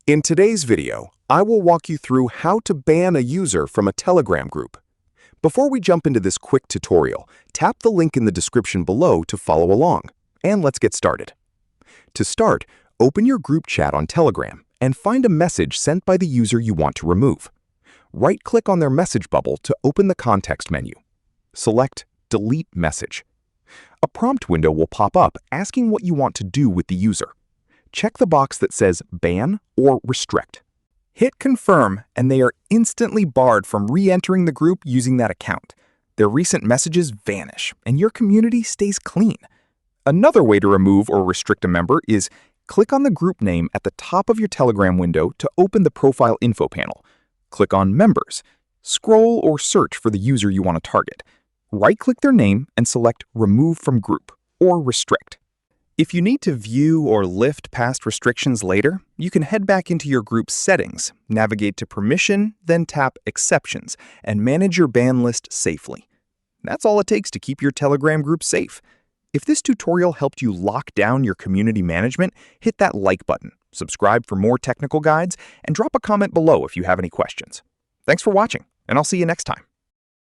In today's video, I will walk you through how to ban a user from a Telegram group. Before we jump into this quick tutorial, tap the link in the description below to follow along, and let's get started. To start, open your group chat on Telegram and find a message sent by the user you want to remove. Right-click on their message bubble to open the context menu. Select Delete Message. A prompt window will pop up asking what you want to do with the user. Check the box that says Ban or Restrict. Hit Confirm and they are instantly barred from re-entering the group using that account. Their recent messages vanish and your community stays clean. Another way to remove or restrict a member is click on the group name at the top of your Telegram window to open the profile info panel. Click on Members. Scroll or search for the user you want to target. Right-click their name and select Remove from Group or Restrict. If you need to view or lift past restrictions later, you can head back into your group's settings, navigate to Permission, then tap Exceptions, and manage your ban list safely. That's all it takes to keep your Telegram group safe. If this tutorial helped you lock down your community management, hit that like button, subscribe for more technical guides, and drop a comment below if you have any questions. Thanks for watching, and I'll see you next time.